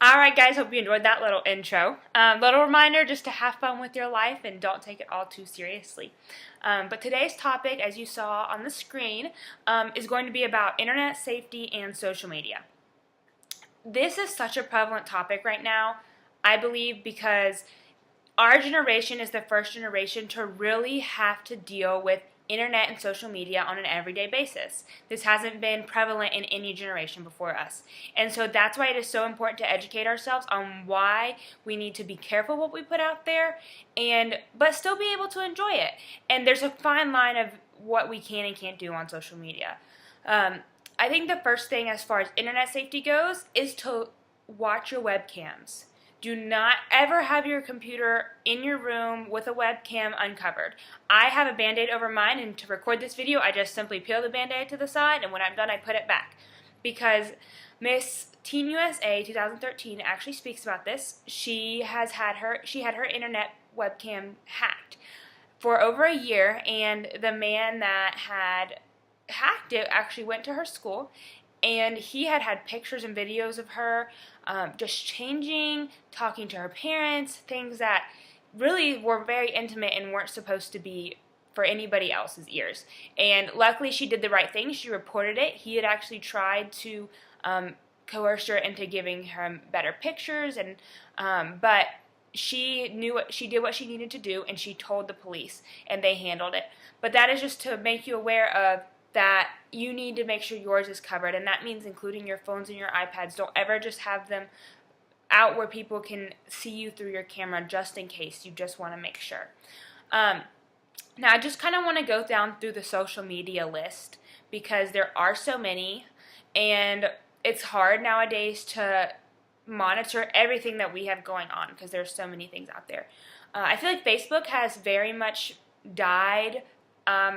Alright guys, hope you enjoyed that little intro. Little reminder just to have fun with your life and don't take it all too seriously. But today's topic, as you saw on the screen, is going to be about internet safety and social media. This is such a prevalent topic right now, I believe, because our generation is the first generation to really have to deal with internet and social media on an everyday basis. This hasn't been prevalent in any generation before us. And so that's why it is so important to educate ourselves on why we need to be careful what we put out there but still be able to enjoy it. And there's a fine line of what we can and can't do on social media. I think the first thing as far as internet safety goes is to watch your webcams. Do not ever have your computer in your room with a webcam uncovered. I have a Band-Aid over mine, and to record this video, I just simply peel the Band-Aid to the side, and when I'm done, I put it back. Because Miss Teen USA 2013 actually speaks about this. She had her internet webcam hacked for over a year, and the man that had hacked it actually went to her school, and he had pictures and videos of her just changing, talking to her parents, things that really were very intimate and weren't supposed to be for anybody else's ears. And luckily she did the right thing. She reported it. He had actually tried to coerce her into giving her better pictures, but she did what she needed to do, and she told the police, and they handled it. But that is just to make you aware of that you need to make sure yours is covered, and that means including your phones and your iPads. Don't ever just have them out where people can see you through your camera, just in case. You just want to make sure. Now I just kind of want to go down through the social media list because there are so many, and it's hard nowadays to monitor everything that we have going on because there's so many things out there. I feel like Facebook has very much died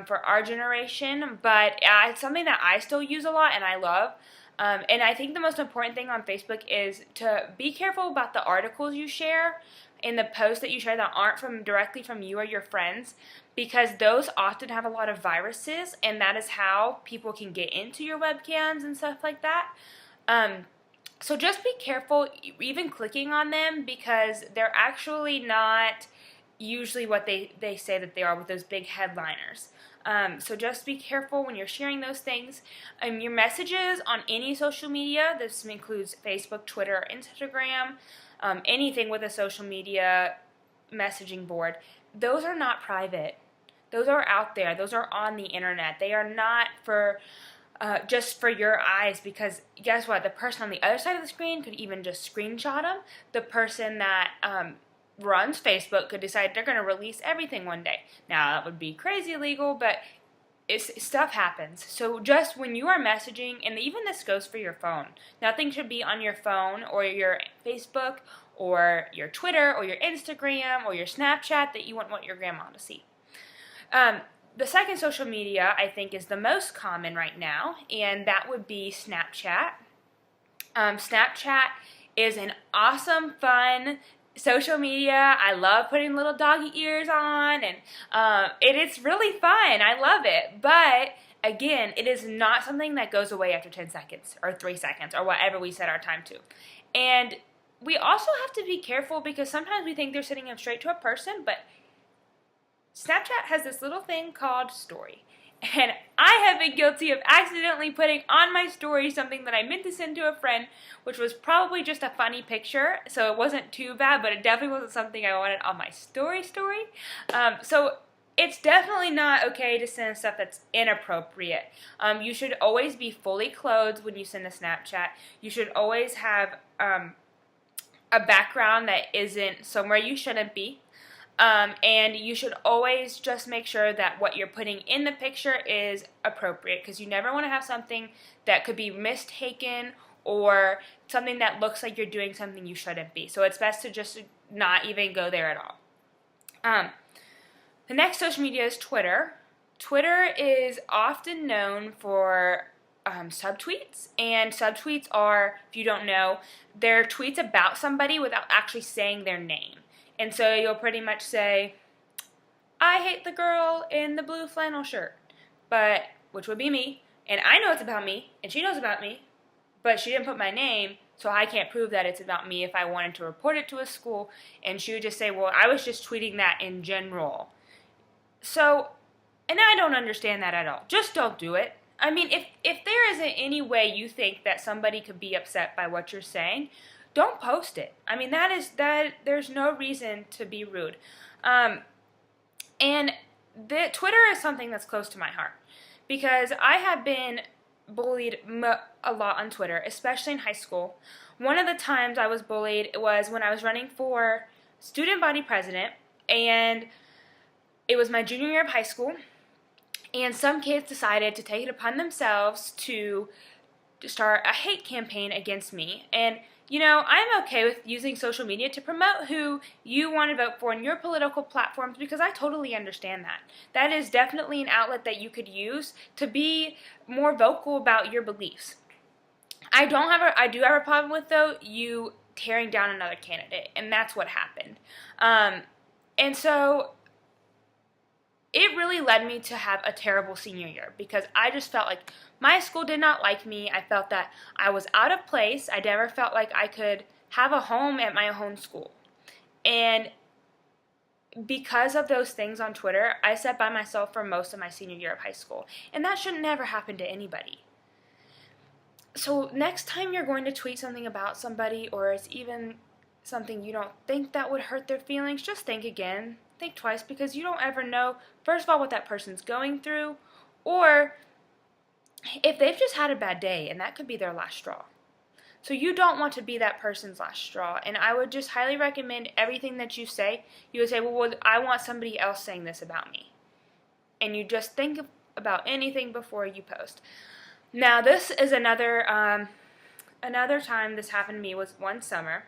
for our generation, but it's something that I still use a lot and I love. And I think the most important thing on Facebook is to be careful about the articles you share and the posts that you share that aren't directly from you or your friends, because those often have a lot of viruses, and that is how people can get into your webcams and stuff like that. So just be careful even clicking on them, because they're actually not usually what they say that they are with those big headliners. So just be careful when you're sharing those things. Your messages on any social media, this includes Facebook, Twitter, Instagram, anything with a social media messaging board, those are not private. Those are out there. Those are on the internet. They are not for just for your eyes, because guess what? The person on the other side of the screen could even just screenshot them. The person that runs Facebook could decide they're going to release everything one day. Now, that would be crazy illegal, but stuff happens. So just when you are messaging, and even this goes for your phone, nothing should be on your phone or your Facebook or your Twitter or your Instagram or your Snapchat that you wouldn't want your grandma to see. The second social media I think is the most common right now, and that would be Snapchat. Snapchat is an awesome, fun social media. I love putting little doggy ears on, and it's really fun. I love it. But again, it is not something that goes away after 10 seconds or 3 seconds or whatever we set our time to. And we also have to be careful, because sometimes we think they're sending them straight to a person, but Snapchat has this little thing called Story. And I have been guilty of accidentally putting on my story something that I meant to send to a friend, which was probably just a funny picture, so it wasn't too bad, but it definitely wasn't something I wanted on my story. So it's definitely not okay to send stuff that's inappropriate. You should always be fully clothed when you send a Snapchat. You should always have a background that isn't somewhere you shouldn't be. And you should always just make sure that what you're putting in the picture is appropriate, because you never want to have something that could be mistaken or something that looks like you're doing something you shouldn't be. So it's best to just not even go there at all. The next social media is Twitter. Twitter is often known for subtweets, and subtweets are, if you don't know, they're tweets about somebody without actually saying their name. And so you'll pretty much say, I hate the girl in the blue flannel shirt, which would be me, and I know it's about me, and she knows about me, but she didn't put my name, So I can't prove that it's about me if I wanted to report it to a school, and she would just say, well, I was just tweeting that in general. So, and I don't understand that at all. Just don't do it. I mean, if there isn't any way you think that somebody could be upset by what you're saying, don't post it. I mean, there's no reason to be rude. And Twitter is something that's close to my heart because I have been bullied a lot on Twitter, especially in high school. One of the times I was bullied was when I was running for student body president, and it was my junior year of high school, and some kids decided to take it upon themselves to start a hate campaign against me. And you know, I'm okay with using social media to promote who you want to vote for in your political platforms because I totally understand that. That is definitely an outlet that you could use to be more vocal about your beliefs. I do have a problem with, though, you tearing down another candidate, and that's what happened. And so it really led me to have a terrible senior year because I just felt like my school did not like me. I felt that I was out of place. I never felt like I could have a home at my own school. And because of those things on Twitter, I sat by myself for most of my senior year of high school. And that should never happen to anybody. So next time you're going to tweet something about somebody, or it's even something you don't think that would hurt their feelings, just think again. Think twice, because you don't ever know, first of all, what that person's going through, or if they've just had a bad day, and that could be their last straw. So you don't want to be that person's last straw, and I would just highly recommend everything that you say. You would say, well, I want somebody else saying this about me. And you just think about anything before you post. Now, this is another time this happened to me was one summer.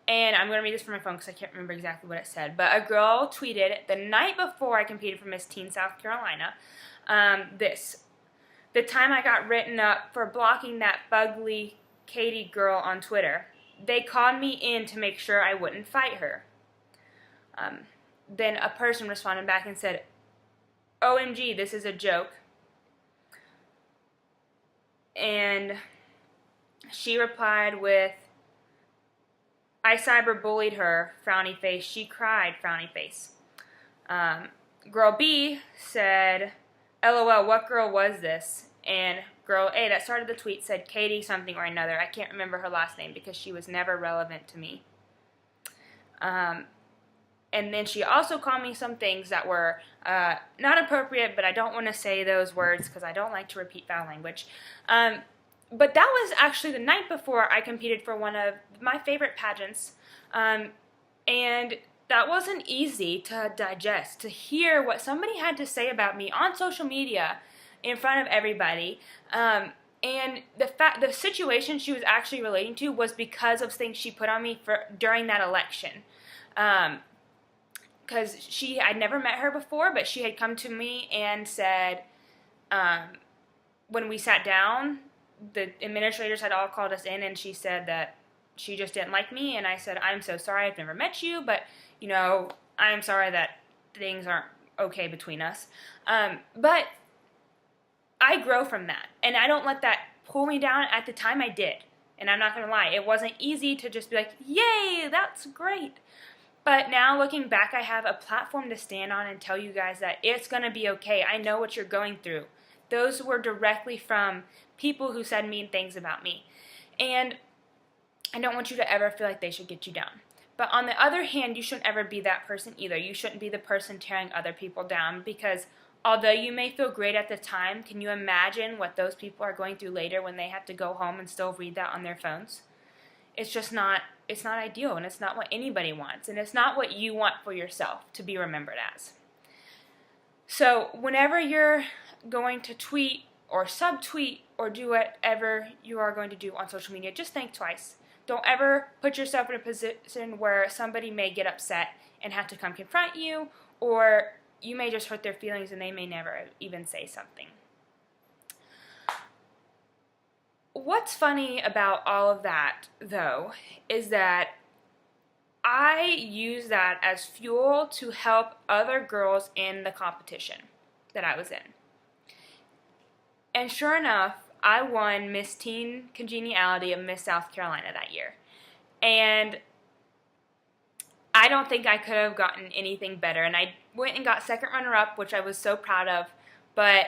And I'm going to read this from my phone because I can't remember exactly what it said. But a girl tweeted the night before I competed for Miss Teen South Carolina, the time I got written up for blocking that fugly Katie girl on Twitter. They called me in to make sure I wouldn't fight her. Then a person responded back and said, OMG, this is a joke. And she replied with, I cyberbullied her, frowny face. She cried, frowny face. Girl B said, LOL, what girl was this? And girl A that started the tweet said Katie something or another. I can't remember her last name because she was never relevant to me. And then she also called me some things that were not appropriate, but I don't want to say those words because I don't like to repeat foul language. But that was actually the night before I competed for one of my favorite pageants, and that wasn't easy to digest, to hear what somebody had to say about me on social media in front of everybody. And the situation she was actually relating to was because of things she put on me during that election. Because I'd never met her before, but she had come to me and said, when we sat down, the administrators had all called us in, and she said that she just didn't like me, and I said, I'm so sorry, I've never met you, but, you know, I'm sorry that things aren't okay between us. But I grow from that, and I don't let that pull me down. At the time, I did, and I'm not going to lie. It wasn't easy to just be like, yay, that's great. But now, looking back, I have a platform to stand on and tell you guys that it's going to be okay. I know what you're going through. Those were directly from people who said mean things about me. And I don't want you to ever feel like they should get you down. But on the other hand, you shouldn't ever be that person either. You shouldn't be the person tearing other people down, because although you may feel great at the time, can you imagine what those people are going through later when they have to go home and still read that on their phones? It's just not, it's not ideal, and it's not what anybody wants, and it's not what you want for yourself to be remembered as. So whenever you're going to tweet or subtweet or do whatever you are going to do on social media, just think twice. Don't ever put yourself in a position where somebody may get upset and have to come confront you, or you may just hurt their feelings and they may never even say something. What's funny about all of that, though, is that I use that as fuel to help other girls in the competition that I was in. And sure enough, I won Miss Teen Congeniality of Miss South Carolina that year. And I don't think I could have gotten anything better. And I went and got second runner-up, which I was so proud of. But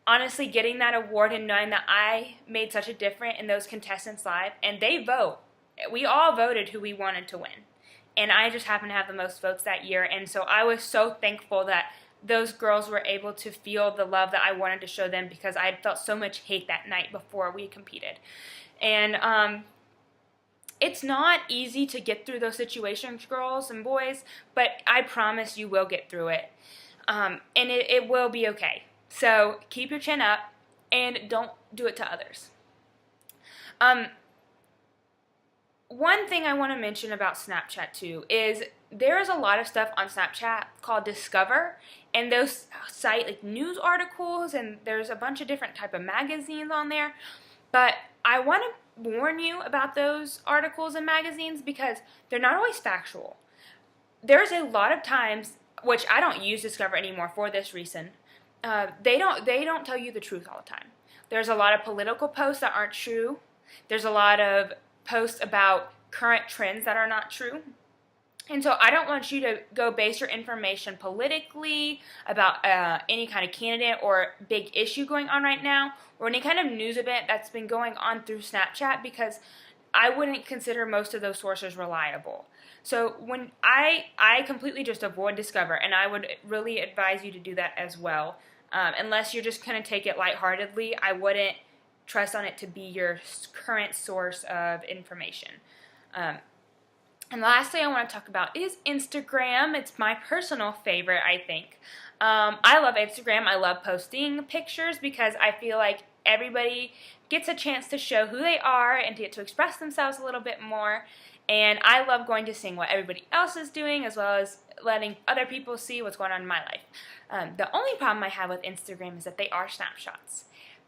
honestly, getting that award and knowing that I made such a difference in those contestants' lives, and they vote. We all voted who we wanted to win. And I just happened to have the most votes that year. And so I was so thankful that those girls were able to feel the love that I wanted to show them, because I had felt so much hate that night before we competed. And it's not easy to get through those situations, girls and boys, but I promise you will get through it. And it will be okay. So keep your chin up and don't do it to others. One thing I want to mention about Snapchat too is there is a lot of stuff on Snapchat called Discover, and those cite like news articles, and there's a bunch of different type of magazines on there. But I want to warn you about those articles and magazines because they're not always factual. There's a lot of times, which I don't use Discover anymore for this reason, they don't tell you the truth all the time. There's a lot of political posts that aren't true. There's a lot of posts about current trends that are not true. And so I don't want you to go base your information politically about any kind of candidate or big issue going on right now, or any kind of news event that's been going on through Snapchat, because I wouldn't consider most of those sources reliable. So when I completely just avoid Discover, and I would really advise you to do that as well. Unless you're just going to take it lightheartedly, I wouldn't trust on it to be your current source of information. And lastly, I want to talk about is Instagram. It's my personal favorite, I think. I love Instagram. I love posting pictures because I feel like everybody gets a chance to show who they are and to get to express themselves a little bit more. And I love going to seeing what everybody else is doing, as well as letting other people see what's going on in my life. The only problem I have with Instagram is that they are snapshots.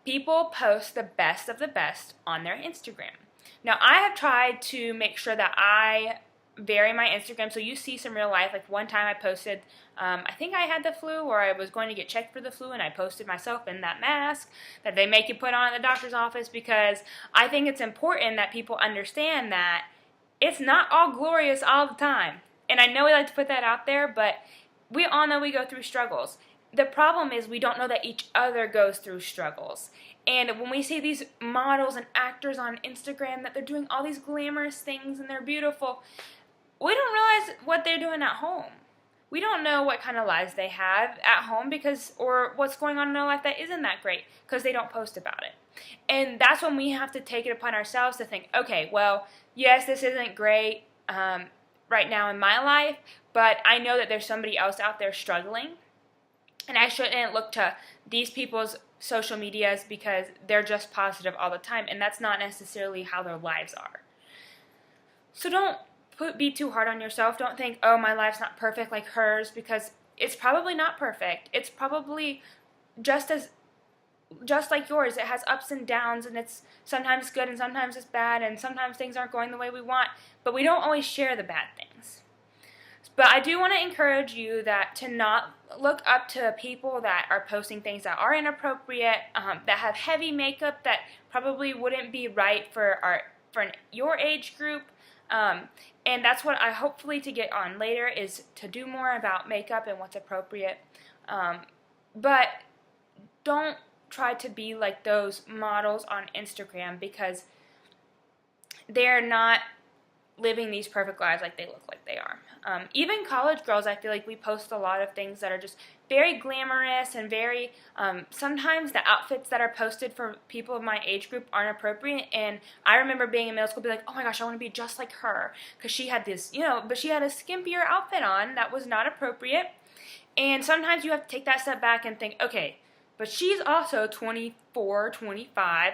People post the best of the best on their Instagram. Now, I have tried to make sure that I vary my Instagram so you see some real life. Like one time I posted, I think I had the flu, or I was going to get checked for the flu, and I posted myself in that mask that they make you put on at the doctor's office, because I think it's important that people understand that it's not all glorious all the time. And I know we like to put that out there, but we all know we go through struggles. The problem is we don't know that each other goes through struggles. And when we see these models and actors on Instagram that they're doing all these glamorous things and they're beautiful, we don't realize what they're doing at home. We don't know what kind of lives they have at home, or what's going on in their life that isn't that great, because they don't post about it. And that's when we have to take it upon ourselves to think, okay, well, yes, this isn't great right now in my life, but I know that there's somebody else out there struggling. And I shouldn't look to these people's social medias because they're just positive all the time, and that's not necessarily how their lives are. So don't be too hard on yourself. Don't think, oh, my life's not perfect like hers, because it's probably not perfect. It's probably just like yours. It has ups and downs, and it's sometimes good and sometimes it's bad, and sometimes things aren't going the way we want, but we don't always share the bad things. But I do want to encourage you to not look up to people that are posting things that are inappropriate, that have heavy makeup that probably wouldn't be right for your age group. And that's what I hopefully to get on later, is to do more about makeup and what's appropriate. But don't try to be like those models on Instagram, because they're not living these perfect lives like they look like they are. Even college girls, I feel like we post a lot of things that are just very glamorous and very, sometimes the outfits that are posted for people of my age group aren't appropriate. And I remember being in middle school, be like, oh my gosh, I want to be just like her, because she had this, but she had a skimpier outfit on that was not appropriate. And sometimes you have to take that step back and think, okay, but she's also 24, 25,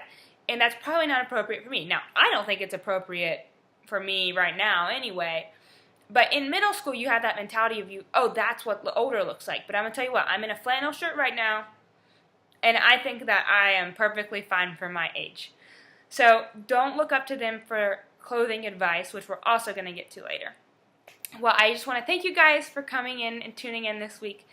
and that's probably not appropriate for me. Now, I don't think it's appropriate for me right now anyway. But in middle school, you have that mentality of that's what the older looks like. But I'm going to tell you what, I'm in a flannel shirt right now, and I think that I am perfectly fine for my age. So don't look up to them for clothing advice, which we're also going to get to later. Well, I just want to thank you guys for coming in and tuning in this week.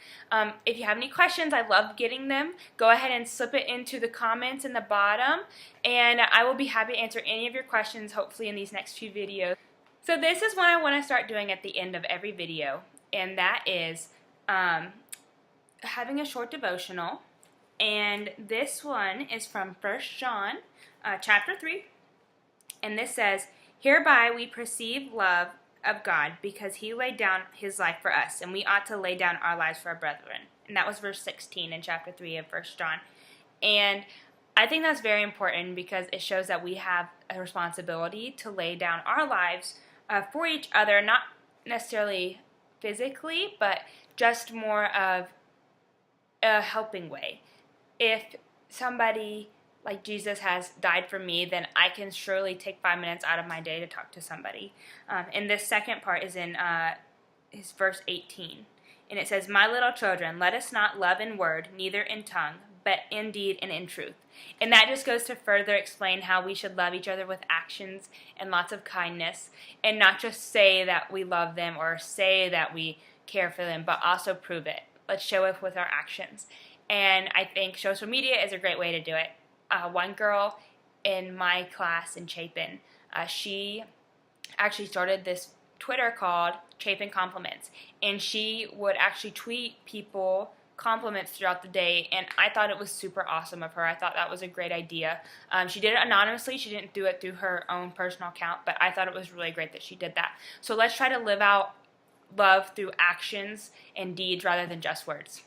If you have any questions, I love getting them. Go ahead and slip it into the comments in the bottom, and I will be happy to answer any of your questions, hopefully in these next few videos. So this is what I want to start doing at the end of every video, and that is having a short devotional. And this one is from 1 John chapter 3, and this says, "Hereby we perceive love of God, because he laid down his life for us, and we ought to lay down our lives for our brethren." And that was verse 16 in chapter 3 of 1 John. And I think that's very important because it shows that we have a responsibility to lay down our lives for each other, not necessarily physically, but just more of a helping way. If somebody like Jesus has died for me, then I can surely take 5 minutes out of my day to talk to somebody. And this second part is in his verse 18. And it says, "My little children, let us not love in word, neither in tongue, but in deed and in truth." And that just goes to further explain how we should love each other with actions and lots of kindness, and not just say that we love them or say that we care for them, but also prove it. Let's show it with our actions. And I think social media is a great way to do it. One girl in my class in Chapin, she actually started this Twitter called Chapin Compliments, and she would actually tweet people compliments throughout the day, and I thought it was super awesome of her. I thought that was a great idea. She did it anonymously. She didn't do it through her own personal account, but I thought it was really great that she did that. So let's try to live out love through actions and deeds rather than just words.